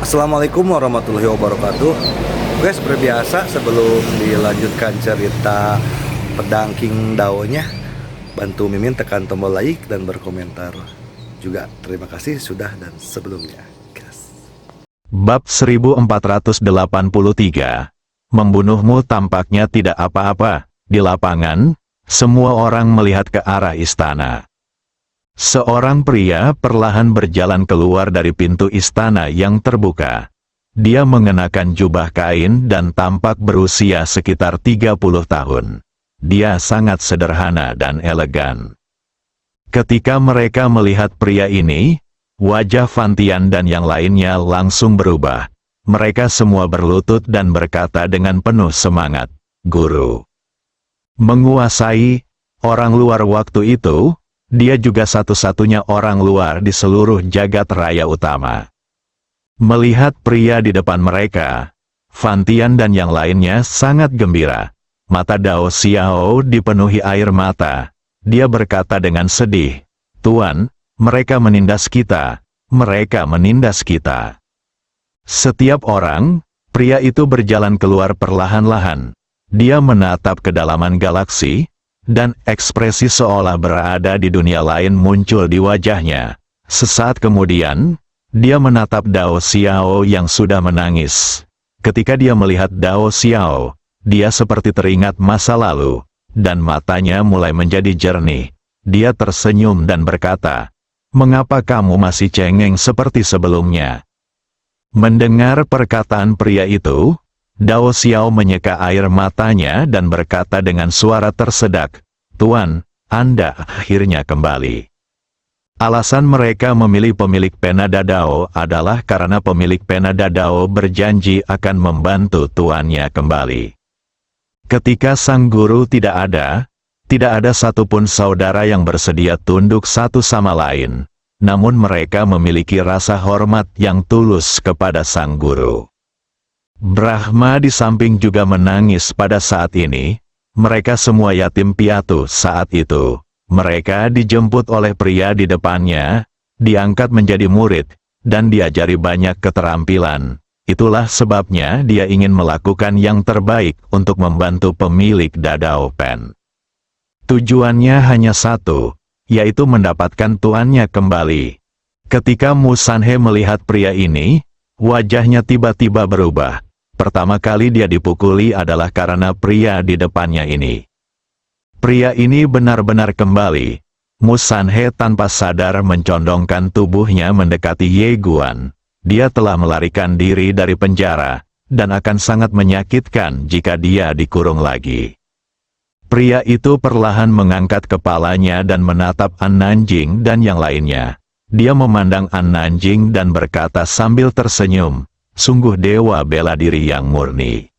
Assalamualaikum warahmatullahi wabarakatuh. Oke, seperti biasa sebelum dilanjutkan cerita pedang King Dao-nya, bantu Mimin tekan tombol like dan berkomentar. Juga terima kasih sudah dan sebelumnya. Gas. Bab 1483. Membunuhmu tampaknya tidak apa-apa. Di lapangan, semua orang melihat ke arah istana. Seorang pria perlahan berjalan keluar dari pintu istana yang terbuka. Dia mengenakan jubah kain dan tampak berusia sekitar 30 tahun. Dia sangat sederhana dan elegan. Ketika mereka melihat pria ini, wajah Fantian dan yang lainnya langsung berubah. Mereka semua berlutut dan berkata dengan penuh semangat, "Guru." Menguasai orang luar waktu itu, dia juga satu-satunya orang luar di seluruh jagat raya utama. Melihat pria di depan mereka, Fantian dan yang lainnya sangat gembira. Mata Dao Xiao dipenuhi air mata. Dia berkata dengan sedih, "Tuan, mereka menindas kita. Mereka menindas kita." Setiap orang, pria itu berjalan keluar perlahan-lahan. Dia menatap kedalaman galaksi, dan ekspresi seolah berada di dunia lain muncul di wajahnya. Sesaat kemudian, dia menatap Dao Xiao yang sudah menangis. Ketika dia melihat Dao Xiao, dia seperti teringat masa lalu, dan matanya mulai menjadi jernih. Dia tersenyum dan berkata, "Mengapa kamu masih cengeng seperti sebelumnya?" Mendengar perkataan pria itu, Dao Xiao menyeka air matanya dan berkata dengan suara tersedak, "Tuan, Anda akhirnya kembali." Alasan mereka memilih pemilik pena Dadao adalah karena pemilik pena Dadao berjanji akan membantu tuannya kembali. Ketika sang guru tidak ada satupun saudara yang bersedia tunduk satu sama lain, namun mereka memiliki rasa hormat yang tulus kepada sang guru. Brahma di samping juga menangis pada saat ini. Mereka semua yatim piatu saat itu. Mereka dijemput oleh pria di depannya, diangkat menjadi murid, dan diajari banyak keterampilan. Itulah sebabnya dia ingin melakukan yang terbaik untuk membantu pemilik Dadao Pen. Tujuannya hanya satu, yaitu mendapatkan tuannya kembali. Ketika Mu Sanhe melihat pria ini, wajahnya tiba-tiba berubah. Pertama kali dia dipukuli adalah karena pria di depannya ini. Pria ini benar-benar kembali. Mu Sanhe tanpa sadar mencondongkan tubuhnya mendekati Ye Guan. Dia telah melarikan diri dari penjara, dan akan sangat menyakitkan jika dia dikurung lagi. Pria itu perlahan mengangkat kepalanya dan menatap An Nanjing dan yang lainnya. Dia memandang An Nanjing dan berkata sambil tersenyum, "Sungguh dewa bela diri yang murni."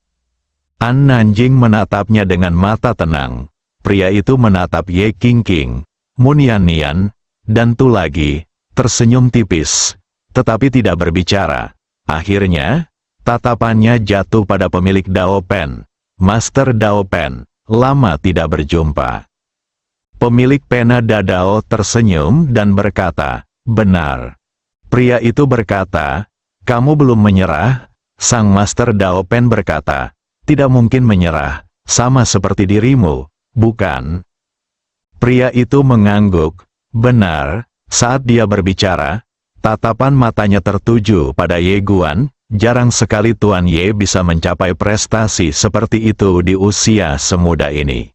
An Nanjing menatapnya dengan mata tenang. Pria itu menatap Ye Qingqing, Mu Nian, dan Tu lagi, tersenyum tipis, tetapi tidak berbicara. Akhirnya, tatapannya jatuh pada pemilik Dao Pen, Master Dao Pen. Lama tidak berjumpa. Pemilik pena Dadao tersenyum dan berkata, "Benar." Pria itu berkata, "Kamu belum menyerah?" Sang Master Dao Pen berkata, "Tidak mungkin menyerah, sama seperti dirimu, bukan?" Pria itu mengangguk. Benar. Saat dia berbicara, tatapan matanya tertuju pada Ye Guan. Jarang sekali Tuan Ye bisa mencapai prestasi seperti itu di usia semuda ini.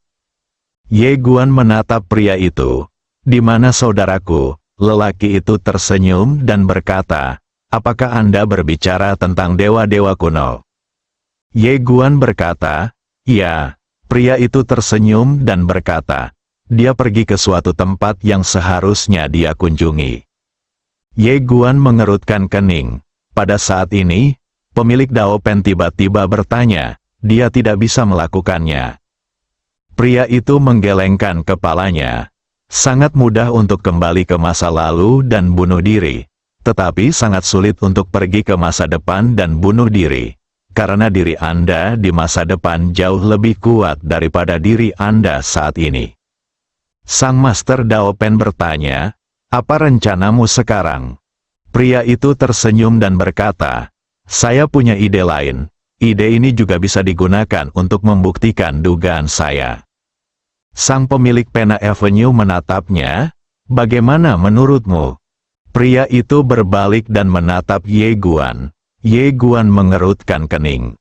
Ye Guan menatap pria itu. "Di mana saudaraku?" Lelaki itu tersenyum dan berkata, "Apakah Anda berbicara tentang dewa-dewa kuno?" Ye Guan berkata, "Ya." Pria itu tersenyum dan berkata, "Dia pergi ke suatu tempat yang seharusnya dia kunjungi." Ye Guan mengerutkan kening. Pada saat ini, pemilik Dao Pen tiba-tiba bertanya, dia tidak bisa melakukannya. Pria itu menggelengkan kepalanya. Sangat mudah untuk kembali ke masa lalu dan bunuh diri, tetapi sangat sulit untuk pergi ke masa depan dan bunuh diri. Karena diri Anda di masa depan jauh lebih kuat daripada diri Anda saat ini. Sang Master Dao Pen bertanya, "Apa rencanamu sekarang?" Pria itu tersenyum dan berkata, Saya punya ide lain. Ide ini juga bisa digunakan untuk membuktikan dugaan saya. Sang pemilik pena Avenue menatapnya. Bagaimana menurutmu? Pria itu berbalik dan menatap Ye Guan. Ye Guan mengerutkan kening.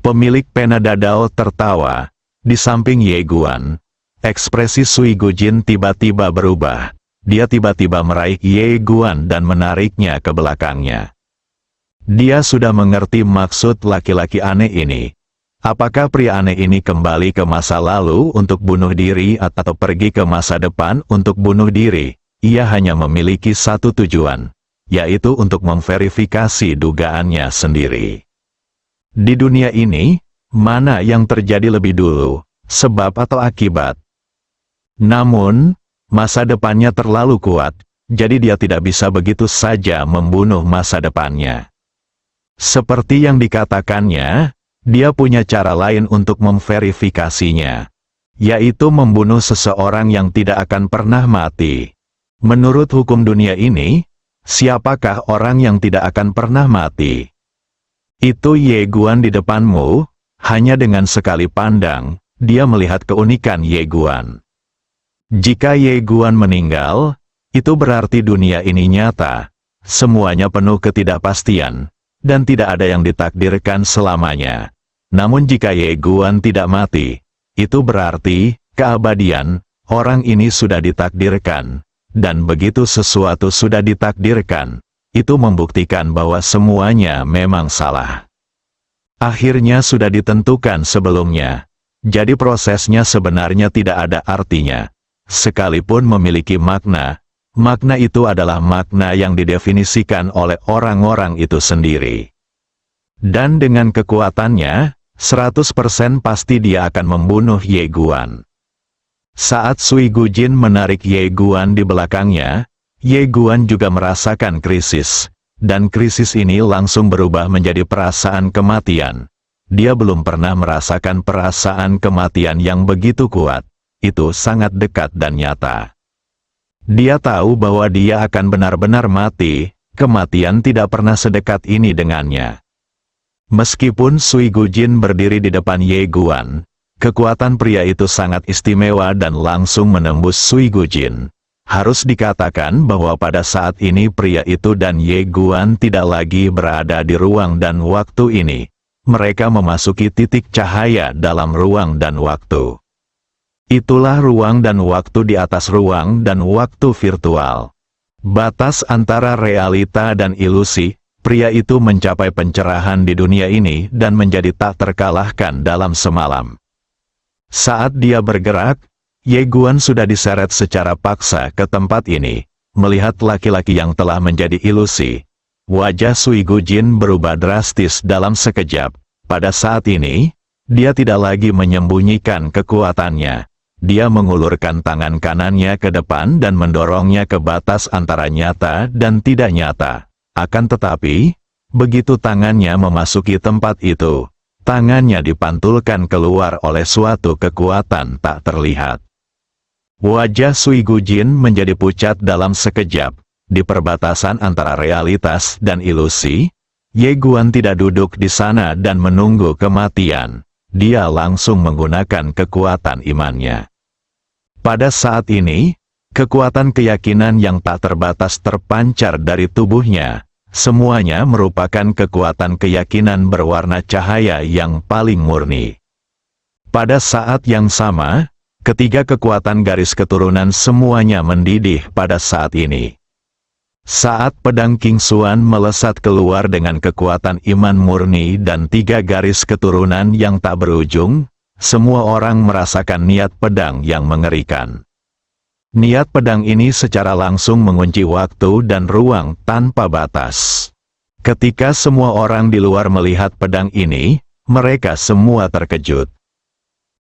Pemilik pena Dadao tertawa. Di samping Ye Guan, ekspresi Sui Gujin tiba-tiba berubah. Dia tiba-tiba meraih Ye Guan dan menariknya ke belakangnya. Dia sudah mengerti maksud laki-laki aneh ini. Apakah pria aneh ini kembali ke masa lalu untuk bunuh diri atau pergi ke masa depan untuk bunuh diri? Ia hanya memiliki satu tujuan, yaitu untuk memverifikasi dugaannya sendiri. Di dunia ini, mana yang terjadi lebih dulu, sebab atau akibat? Namun, masa depannya terlalu kuat, jadi dia tidak bisa begitu saja membunuh masa depannya. Seperti yang dikatakannya, dia punya cara lain untuk memverifikasinya, yaitu membunuh seseorang yang tidak akan pernah mati. Menurut hukum dunia ini, siapakah orang yang tidak akan pernah mati? Itu Ye Guan di depanmu. Hanya dengan sekali pandang, dia melihat keunikan Ye Guan. Jika Ye Guan meninggal, itu berarti dunia ini nyata. Semuanya penuh ketidakpastian, dan tidak ada yang ditakdirkan selamanya. Namun jika Ye Guan tidak mati, itu berarti keabadian. Orang ini sudah ditakdirkan. Dan begitu sesuatu sudah ditakdirkan, itu membuktikan bahwa semuanya memang salah. Akhirnya sudah ditentukan sebelumnya, jadi prosesnya sebenarnya tidak ada artinya. Sekalipun memiliki makna, makna itu adalah makna yang didefinisikan oleh orang-orang itu sendiri. Dan dengan kekuatannya, 100% pasti dia akan membunuh Ye Guan. Saat Sui Gujin menarik Ye Guan di belakangnya, Ye Guan juga merasakan krisis, dan krisis ini langsung berubah menjadi perasaan kematian. Dia belum pernah merasakan perasaan kematian yang begitu kuat, itu sangat dekat dan nyata. Dia tahu bahwa dia akan benar-benar mati, kematian tidak pernah sedekat ini dengannya. Meskipun Sui Gujin berdiri di depan Ye Guan, kekuatan pria itu sangat istimewa dan langsung menembus Sui Gujin. Harus dikatakan bahwa pada saat ini pria itu dan Ye Guan tidak lagi berada di ruang dan waktu ini. Mereka memasuki titik cahaya dalam ruang dan waktu. Itulah ruang dan waktu di atas ruang dan waktu virtual. Batas antara realita dan ilusi, pria itu mencapai pencerahan di dunia ini dan menjadi tak terkalahkan dalam semalam. Saat dia bergerak, Ye Guan sudah diseret secara paksa ke tempat ini. Melihat laki-laki yang telah menjadi ilusi, wajah Sui Gujin berubah drastis dalam sekejap. Pada saat ini, dia tidak lagi menyembunyikan kekuatannya. Dia mengulurkan tangan kanannya ke depan dan mendorongnya ke batas antara nyata dan tidak nyata. Akan tetapi, begitu tangannya memasuki tempat itu, tangannya dipantulkan keluar oleh suatu kekuatan tak terlihat. Wajah Sui Gujin menjadi pucat dalam sekejap. Di perbatasan antara realitas dan ilusi, Ye Guan tidak duduk di sana dan menunggu kematian. Dia langsung menggunakan kekuatan imannya. Pada saat ini, kekuatan keyakinan yang tak terbatas terpancar dari tubuhnya. Semuanya merupakan kekuatan keyakinan berwarna cahaya yang paling murni. Pada saat yang sama, ketiga kekuatan garis keturunan semuanya mendidih pada saat ini. Saat pedang King Xuan melesat keluar dengan kekuatan iman murni dan tiga garis keturunan yang tak berujung, semua orang merasakan niat pedang yang mengerikan. Niat pedang ini secara langsung mengunci waktu dan ruang tanpa batas. Ketika semua orang di luar melihat pedang ini, mereka semua terkejut.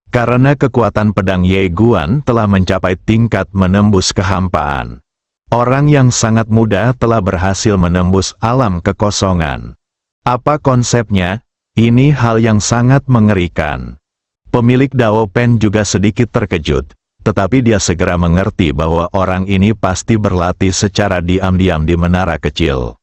Karena kekuatan pedang Ye Guan telah mencapai tingkat menembus kehampaan. Orang yang sangat muda telah berhasil menembus alam kekosongan. Apa konsepnya? Ini hal yang sangat mengerikan. Pemilik Dao Pen juga sedikit terkejut. Tetapi dia segera mengerti bahwa orang ini pasti berlatih secara diam-diam di menara kecil.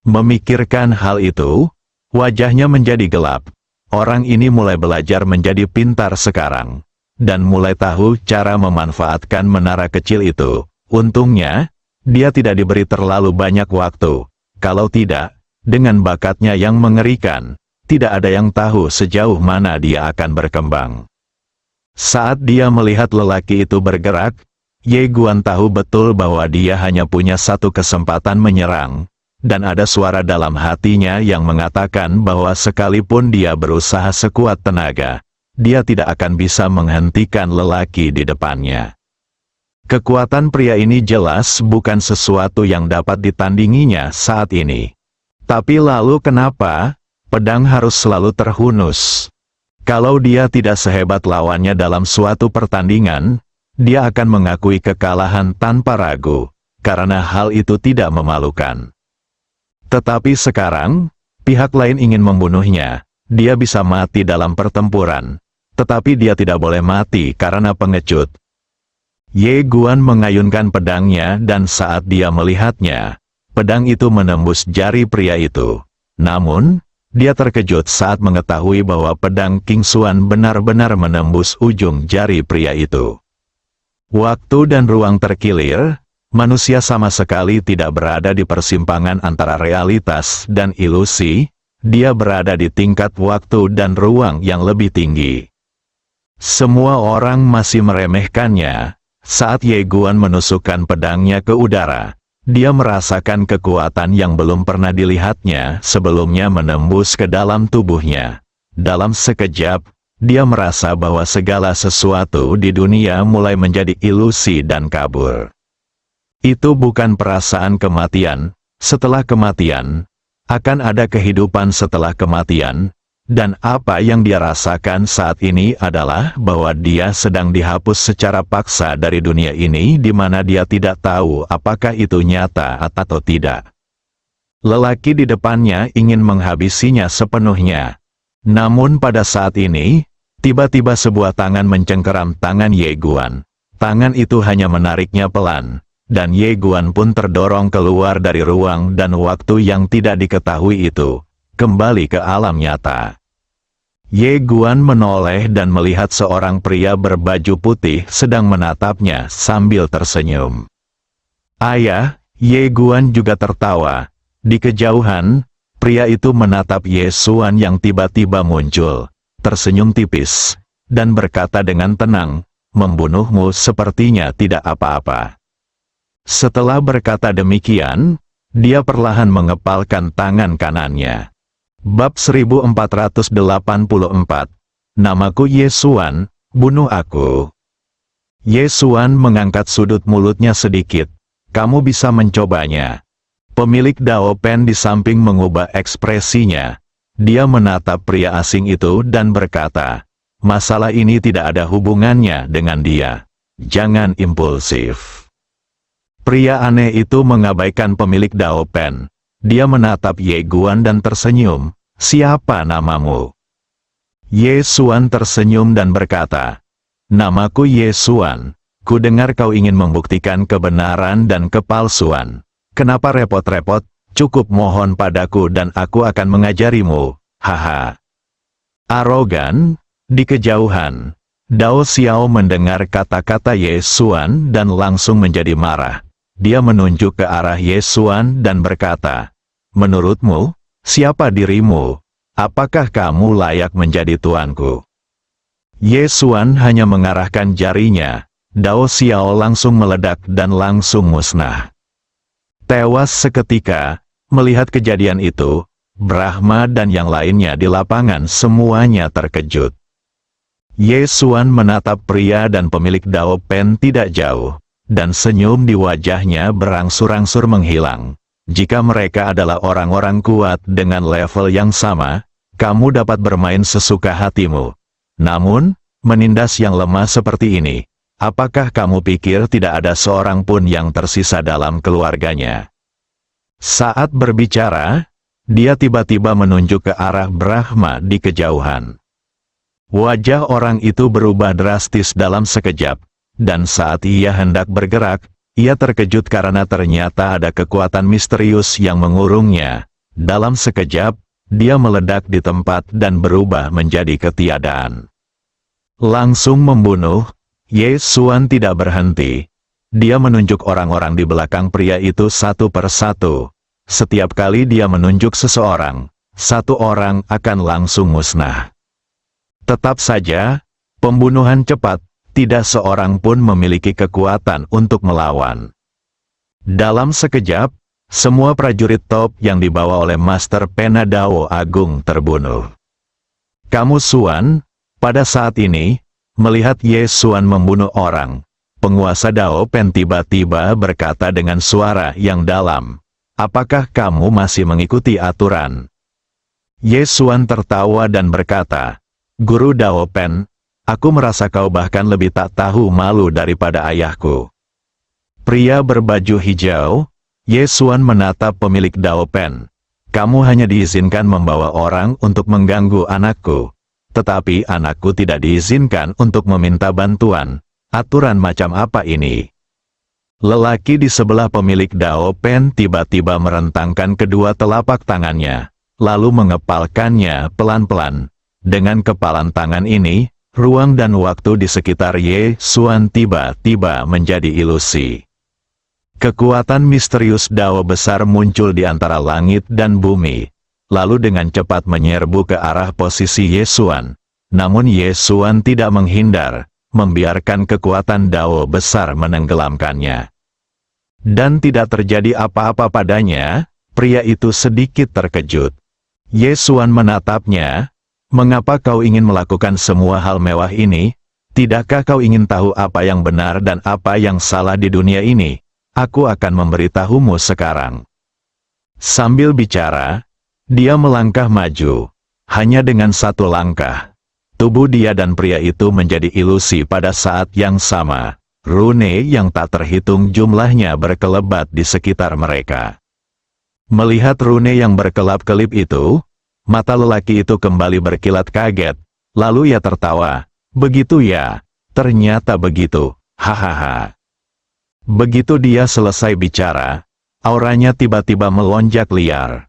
Memikirkan hal itu, wajahnya menjadi gelap. Orang ini mulai belajar menjadi pintar sekarang, dan mulai tahu cara memanfaatkan menara kecil itu. Untungnya, dia tidak diberi terlalu banyak waktu. Kalau tidak, dengan bakatnya yang mengerikan, tidak ada yang tahu sejauh mana dia akan berkembang. Saat dia melihat lelaki itu bergerak, Ye Guan tahu betul bahwa dia hanya punya satu kesempatan menyerang, dan ada suara dalam hatinya yang mengatakan bahwa sekalipun dia berusaha sekuat tenaga, dia tidak akan bisa menghentikan lelaki di depannya. Kekuatan pria ini jelas bukan sesuatu yang dapat ditandinginya saat ini. Tapi lalu kenapa pedang harus selalu terhunus? Kalau dia tidak sehebat lawannya dalam suatu pertandingan, dia akan mengakui kekalahan tanpa ragu, karena hal itu tidak memalukan. Tetapi sekarang, pihak lain ingin membunuhnya. Dia bisa mati dalam pertempuran, tetapi dia tidak boleh mati karena pengecut. Ye Guan mengayunkan pedangnya dan saat dia melihatnya, pedang itu menembus jari pria itu. Namun, dia terkejut saat mengetahui bahwa pedang King Xuan benar-benar menembus ujung jari pria itu. Waktu dan ruang terkilir. Manusia sama sekali tidak berada di persimpangan antara realitas dan ilusi, dia berada di tingkat waktu dan ruang yang lebih tinggi. Semua orang masih meremehkannya. Saat Ye Guan menusukkan pedangnya ke udara, dia merasakan kekuatan yang belum pernah dilihatnya sebelumnya menembus ke dalam tubuhnya. Dalam sekejap, dia merasa bahwa segala sesuatu di dunia mulai menjadi ilusi dan kabur. Itu bukan perasaan kematian. Setelah kematian, akan ada kehidupan setelah kematian, dan apa yang dia rasakan saat ini adalah bahwa dia sedang dihapus secara paksa dari dunia ini di mana dia tidak tahu apakah itu nyata atau tidak. Lelaki di depannya ingin menghabisinya sepenuhnya. Namun pada saat ini, tiba-tiba sebuah tangan mencengkeram tangan Ye Guan. Tangan itu hanya menariknya pelan. Dan Ye Guan pun terdorong keluar dari ruang dan waktu yang tidak diketahui itu, kembali ke alam nyata. Ye Guan menoleh dan melihat seorang pria berbaju putih sedang menatapnya sambil tersenyum. Ayah, Ye Guan juga tertawa. Di kejauhan, pria itu menatap Ye Xuan yang tiba-tiba muncul, tersenyum tipis, dan berkata dengan tenang, "Membunuhmu sepertinya tidak apa-apa." Setelah berkata demikian, dia perlahan mengepalkan tangan kanannya. Bab 1484. Namaku Ye Xuan, bunuh aku. Ye Xuan mengangkat sudut mulutnya sedikit. Kamu bisa mencobanya. Pemilik Dao Pen di samping mengubah ekspresinya. Dia menatap pria asing itu dan berkata, masalah ini tidak ada hubungannya dengan dia. Jangan impulsif. Pria aneh itu mengabaikan pemilik Dao Pen. Dia menatap Ye Guan dan tersenyum. Siapa namamu? Ye Xuan tersenyum dan berkata, namaku Ye Xuan. Ku dengar kau ingin membuktikan kebenaran dan kepalsuan. Kenapa repot-repot? Cukup mohon padaku dan aku akan mengajarimu. Haha. Arogan. Di kejauhan, Dao Xiao mendengar kata-kata Ye Xuan dan langsung menjadi marah. Dia menunjuk ke arah Ye Xuan dan berkata, menurutmu, siapa dirimu? Apakah kamu layak menjadi tuanku? Ye Xuan hanya mengarahkan jarinya. Dao Xiao langsung meledak dan langsung musnah. Tewas seketika, melihat kejadian itu, Brahma dan yang lainnya di lapangan semuanya terkejut. Ye Xuan menatap pria dan pemilik Dao Pen tidak jauh, dan senyum di wajahnya berangsur-angsur menghilang. Jika mereka adalah orang-orang kuat dengan level yang sama, kamu dapat bermain sesuka hatimu. Namun, menindas yang lemah seperti ini, apakah kamu pikir tidak ada seorang pun yang tersisa dalam keluarganya? Saat berbicara, dia tiba-tiba menunjuk ke arah Brahma di kejauhan. Wajah orang itu berubah drastis dalam sekejap, dan saat ia hendak bergerak, ia terkejut karena ternyata ada kekuatan misterius yang mengurungnya, Dalam sekejap, dia meledak di tempat dan berubah menjadi ketiadaan. Langsung membunuh, Ye Xuan tidak berhenti. Dia menunjuk orang-orang di belakang pria itu satu per satu. Setiap kali dia menunjuk seseorang, satu orang akan langsung musnah. Tetap saja, pembunuhan cepat, tidak seorang pun memiliki kekuatan untuk melawan. Dalam sekejap, semua prajurit top yang dibawa oleh Master Pena Dao Agung terbunuh. Kamu Xuan, pada saat ini, melihat Ye Xuan membunuh orang, penguasa Dao Pen tiba-tiba berkata dengan suara yang dalam, "Apakah kamu masih mengikuti aturan?" Ye Xuan tertawa dan berkata, "Guru Dao Pen, aku merasa kau bahkan lebih tak tahu malu daripada ayahku." Pria berbaju hijau, Ye Xuan menatap pemilik Dao Pen. "Kamu hanya diizinkan membawa orang untuk mengganggu anakku. Tetapi anakku tidak diizinkan untuk meminta bantuan. Aturan macam apa ini?" Lelaki di sebelah pemilik Dao Pen tiba-tiba merentangkan kedua telapak tangannya, lalu mengepalkannya pelan-pelan. Dengan kepalan tangan ini, ruang dan waktu di sekitar Ye Xuan tiba-tiba menjadi ilusi. Kekuatan misterius Dao besar muncul di antara langit dan bumi, lalu dengan cepat menyerbu ke arah posisi Ye Xuan. Namun Ye Xuan tidak menghindar, membiarkan kekuatan Dao besar menenggelamkannya. Dan tidak terjadi apa-apa padanya, pria itu sedikit terkejut. Ye Xuan menatapnya, "Mengapa kau ingin melakukan semua hal mewah ini? Tidakkah kau ingin tahu apa yang benar dan apa yang salah di dunia ini? Aku akan memberitahumu sekarang." Sambil bicara, dia melangkah maju. Hanya dengan satu langkah, tubuh dia dan pria itu menjadi ilusi pada saat yang sama. Rune yang tak terhitung jumlahnya berkelebat di sekitar mereka. Melihat rune yang berkelap-kelip itu, mata lelaki itu kembali berkilat kaget, lalu ia tertawa. "Begitu ya, ternyata begitu, hahaha." Begitu dia selesai bicara, auranya tiba-tiba melonjak liar.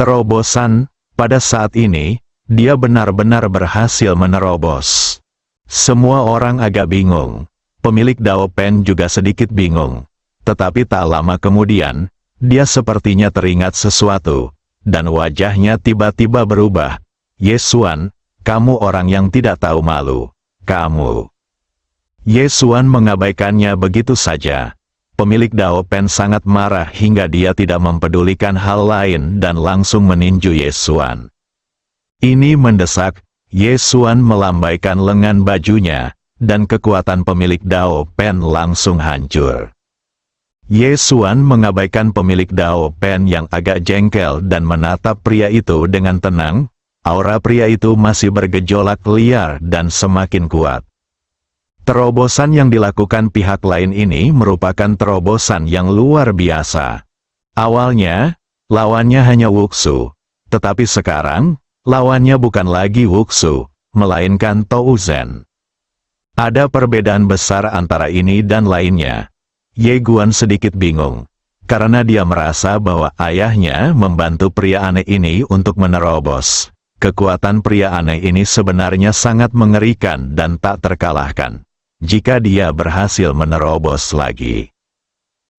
Terobosan, pada saat ini, dia benar-benar berhasil menerobos. Semua orang agak bingung. Pemilik Dao Pen juga sedikit bingung. Tetapi tak lama kemudian, dia sepertinya teringat sesuatu, dan wajahnya tiba-tiba berubah. "Ye Xuan, kamu orang yang tidak tahu malu. Kamu." Ye Xuan mengabaikannya begitu saja. Pemilik Dao Pen sangat marah hingga dia tidak mempedulikan hal lain dan langsung meninju Ye Xuan. Ini mendesak, Ye Xuan melambaikan lengan bajunya, dan kekuatan pemilik Dao Pen langsung hancur. Ye Xuan mengabaikan pemilik Dao Pen yang agak jengkel dan menatap pria itu dengan tenang. Aura pria itu masih bergejolak liar dan semakin kuat. Terobosan yang dilakukan pihak lain ini merupakan terobosan yang luar biasa. Awalnya, lawannya hanya Wuxu. Tetapi sekarang, lawannya bukan lagi Wuxu, melainkan Touzen. Ada perbedaan besar antara ini dan lainnya. Ye Guan sedikit bingung, karena dia merasa bahwa ayahnya membantu pria aneh ini untuk menerobos. Kekuatan pria aneh ini sebenarnya sangat mengerikan dan tak terkalahkan, jika dia berhasil menerobos lagi.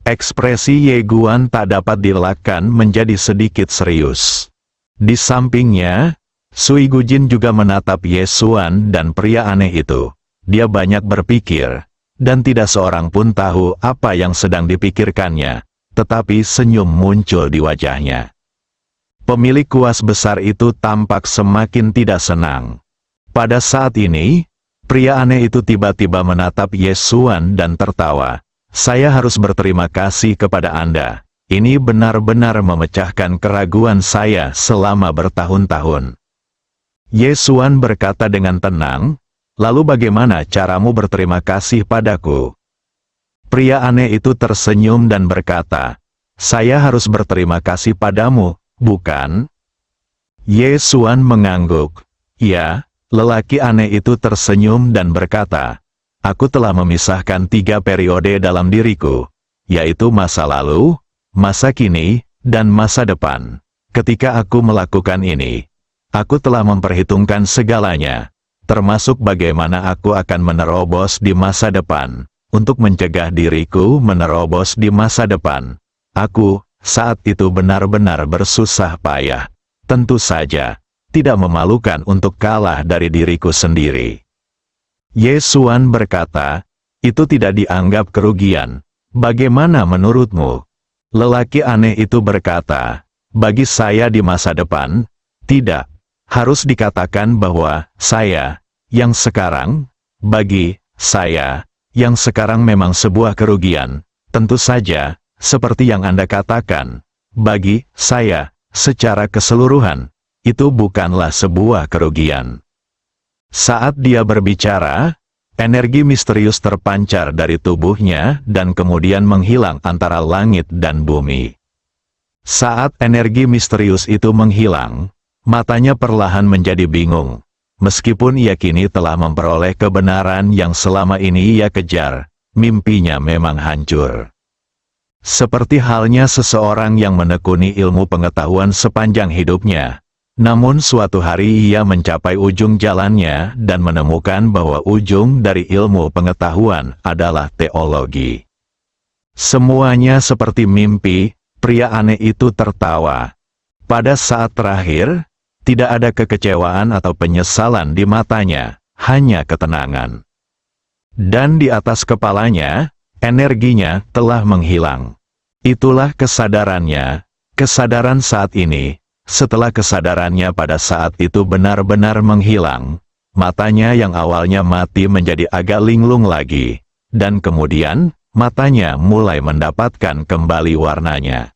Ekspresi Ye Guan tak dapat dielakkan menjadi sedikit serius. Di sampingnya, Sui Gujin juga menatap Ye Xuan dan pria aneh itu. Dia banyak berpikir, dan tidak seorang pun tahu apa yang sedang dipikirkannya, tetapi senyum muncul di wajahnya. Pemilik kuas besar itu tampak semakin tidak senang. Pada saat ini, pria aneh itu tiba-tiba menatap Ye Xuan dan tertawa. "Saya harus berterima kasih kepada Anda. Ini benar-benar memecahkan keraguan saya selama bertahun-tahun." Ye Xuan berkata dengan tenang, "Lalu bagaimana caramu berterima kasih padaku?" Pria aneh itu tersenyum dan berkata, "Saya harus berterima kasih padamu, bukan?" Ye Xuan mengangguk. "Ya." Lelaki aneh itu tersenyum dan berkata, "Aku telah memisahkan 3 periode dalam diriku, yaitu masa lalu, masa kini, dan masa depan. ketika aku melakukan ini, aku telah memperhitungkan segalanya, termasuk bagaimana aku akan menerobos di masa depan, untuk mencegah diriku menerobos di masa depan. Aku, saat itu benar-benar bersusah payah. Tentu saja, tidak memalukan untuk kalah dari diriku sendiri. Yesuan berkata, itu tidak dianggap kerugian. Bagaimana menurutmu? Lelaki aneh itu berkata, bagi saya di masa depan, tidak. Harus dikatakan bahwa saya, yang sekarang, bagi saya, yang sekarang memang sebuah kerugian. Tentu saja, seperti yang Anda katakan, bagi saya, secara keseluruhan, itu bukanlah sebuah kerugian. Saat dia berbicara, energi misterius terpancar dari tubuhnya dan kemudian menghilang antara langit dan bumi. Saat energi misterius itu menghilang, matanya perlahan menjadi bingung. Meskipun ia kini telah memperoleh kebenaran yang selama ini ia kejar, mimpinya memang hancur. Seperti halnya seseorang yang menekuni ilmu pengetahuan sepanjang hidupnya. Namun suatu hari ia mencapai ujung jalannya dan menemukan bahwa ujung dari ilmu pengetahuan adalah teologi. Semuanya seperti mimpi, pria aneh itu tertawa. Pada saat terakhir, tidak ada kekecewaan atau penyesalan di matanya, hanya ketenangan. Dan di atas kepalanya, energinya telah menghilang. Itulah kesadarannya, kesadaran saat ini. Setelah kesadarannya pada saat itu benar-benar menghilang, matanya yang awalnya mati menjadi agak linglung lagi, dan kemudian, matanya mulai mendapatkan kembali warnanya.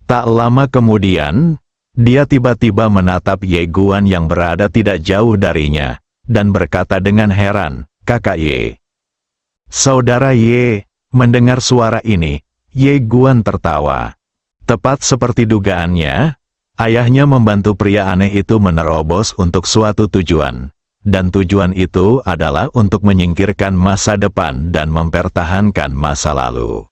Tak lama kemudian, dia tiba-tiba menatap Ye Guan yang berada tidak jauh darinya, dan berkata dengan heran, "Kakak Ye." Saudara Ye, mendengar suara ini, Ye Guan tertawa. Tepat seperti dugaannya, ayahnya membantu pria aneh itu menerobos untuk suatu tujuan, dan tujuan itu adalah untuk menyingkirkan masa depan dan mempertahankan masa lalu.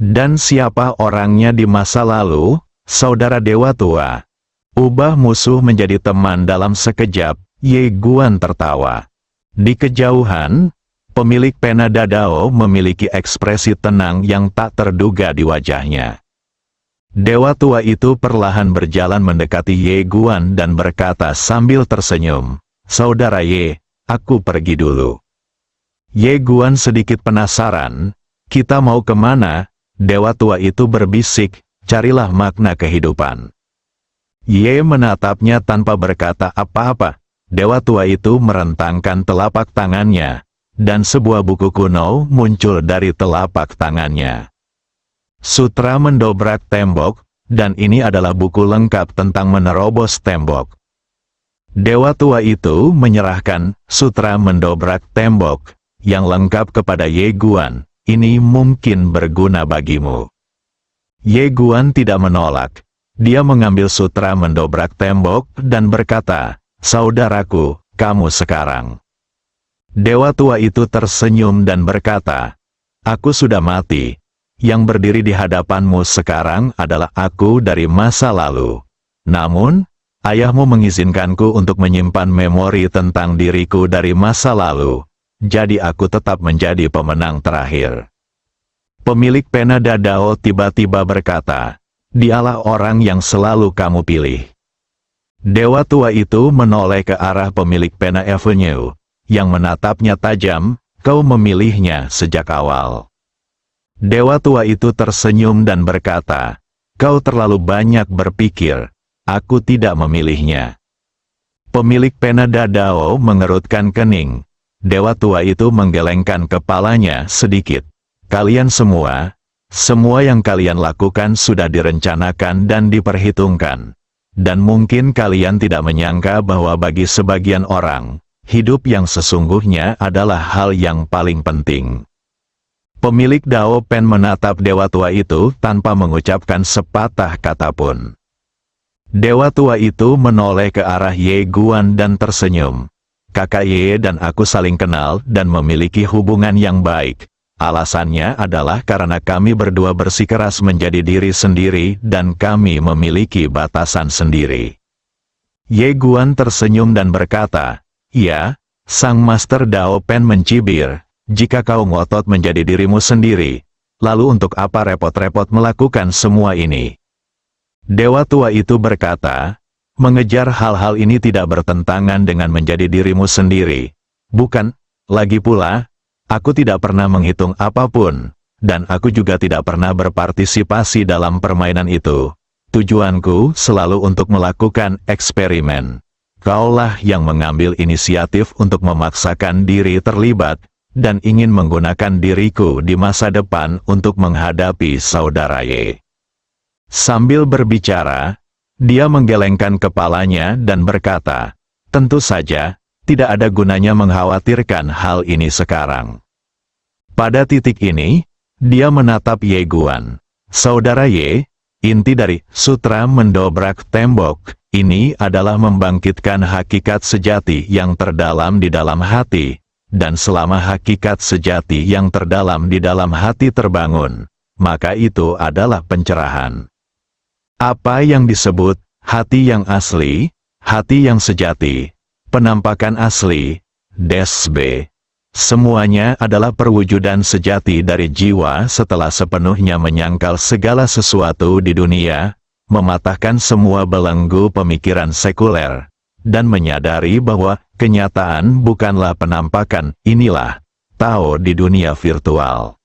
Dan siapa orangnya di masa lalu? Saudara Dewa Tua. Ubah musuh menjadi teman dalam sekejap, Ye Guan tertawa. Di kejauhan, pemilik pena Dadao memiliki ekspresi tenang yang tak terduga di wajahnya. Dewa tua itu perlahan berjalan mendekati Ye Guan dan berkata sambil tersenyum, "Saudara Ye, aku pergi dulu." Ye Guan sedikit penasaran, "Kita mau kemana?" Dewa tua itu berbisik, "Carilah makna kehidupan." Ye menatapnya tanpa berkata apa-apa. Dewa tua itu merentangkan telapak tangannya, dan sebuah buku kuno muncul dari telapak tangannya. Sutra Mendobrak Tembok, dan ini adalah buku lengkap tentang menerobos tembok. Dewa tua itu menyerahkan Sutra Mendobrak Tembok yang lengkap kepada Ye Guan. Ini mungkin berguna bagimu. Ye Guan tidak menolak. Dia mengambil Sutra Mendobrak Tembok dan berkata, "Saudaraku, kamu sekarang." Dewa tua itu tersenyum dan berkata, "Aku sudah mati. Yang berdiri di hadapanmu sekarang adalah aku dari masa lalu. Namun, ayahmu mengizinkanku untuk menyimpan memori tentang diriku dari masa lalu. Jadi aku tetap menjadi pemenang terakhir." Pemilik pena Dadao tiba-tiba berkata, "Dialah orang yang selalu kamu pilih." Dewa tua itu menoleh ke arah pemilik pena Avenue, yang menatapnya tajam, "Kau memilihnya sejak awal." Dewa tua itu tersenyum dan berkata, "Kau terlalu banyak berpikir, aku tidak memilihnya." Pemilik pena Dadao mengerutkan kening. Dewa tua itu menggelengkan kepalanya sedikit. "Kalian semua yang kalian lakukan sudah direncanakan dan diperhitungkan. Dan mungkin kalian tidak menyangka bahwa bagi sebagian orang, hidup yang sesungguhnya adalah hal yang paling penting." Pemilik Dao Pen menatap dewa tua itu tanpa mengucapkan sepatah kata pun. Dewa tua itu menoleh ke arah Ye Guan dan tersenyum. "Kakak Ye dan aku saling kenal dan memiliki hubungan yang baik. Alasannya adalah karena kami berdua bersikeras menjadi diri sendiri dan kami memiliki batasan sendiri. Ye Guan tersenyum dan berkata, "Ya, Sang Master Dao Pen mencibir, jika kau ngotot menjadi dirimu sendiri, lalu untuk apa repot-repot melakukan semua ini?" Dewa tua itu berkata, "Mengejar hal-hal ini tidak bertentangan dengan menjadi dirimu sendiri. Bukan, lagi pula, aku tidak pernah menghitung apapun, dan aku juga tidak pernah berpartisipasi dalam permainan itu. Tujuanku selalu untuk melakukan eksperimen. Kaulah yang mengambil inisiatif untuk memaksakan diri terlibat, dan ingin menggunakan diriku di masa depan untuk menghadapi saudara Ye." Sambil berbicara, dia menggelengkan kepalanya dan berkata, "Tentu saja, tidak ada gunanya mengkhawatirkan hal ini sekarang." Pada titik ini, dia menatap Ye Guan. "Saudara Ye, inti dari sutra mendobrak tembok ini adalah membangkitkan hakikat sejati yang terdalam di dalam hati, dan selama hakikat sejati yang terdalam di dalam hati terbangun, maka itu adalah pencerahan. Apa yang disebut hati yang asli, hati yang sejati, penampakan asli, desbe, semuanya adalah perwujudan sejati dari jiwa setelah sepenuhnya menyangkal segala sesuatu di dunia, mematahkan semua belenggu pemikiran sekuler, dan menyadari bahwa kenyataan bukanlah penampakan. Inilah Tao di dunia virtual."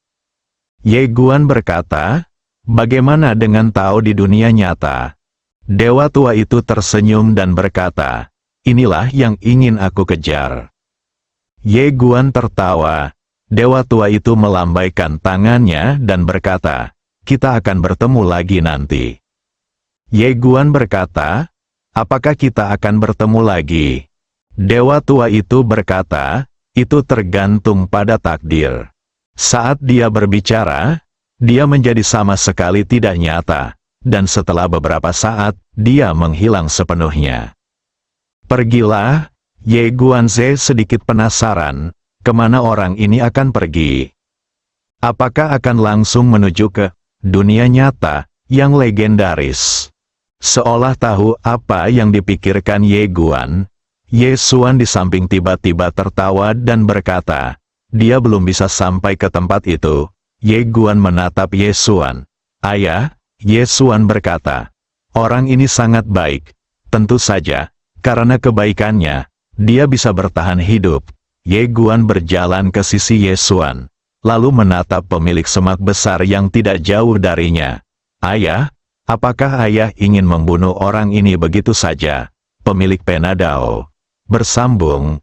Ye Guan berkata, "Bagaimana dengan Tao di dunia nyata?" Dewa tua itu tersenyum dan berkata, "Inilah yang ingin aku kejar." Ye Guan tertawa. Dewa tua itu melambaikan tangannya dan berkata, "Kita akan bertemu lagi nanti." Ye Guan berkata, "Apakah kita akan bertemu lagi?" Dewa tua itu berkata, "Itu tergantung pada takdir." Saat dia berbicara, dia menjadi sama sekali tidak nyata, dan setelah beberapa saat, dia menghilang sepenuhnya. "Pergilah." Ye Guanze sedikit penasaran, kemana orang ini akan pergi? Apakah akan langsung menuju ke dunia nyata yang legendaris? Seolah tahu apa yang dipikirkan Ye Guan, Ye Xuan di samping tiba-tiba tertawa dan berkata, "Dia belum bisa sampai ke tempat itu." Ye Guan menatap Ye Xuan. "Ayah," Ye Xuan berkata, "orang ini sangat baik. Tentu saja, karena kebaikannya, dia bisa bertahan hidup." Ye Guan berjalan ke sisi Ye Xuan, lalu menatap pemilik semak besar yang tidak jauh darinya. "Ayah, apakah ayah ingin membunuh orang ini begitu saja?" Pemilik pena Dao bersambung,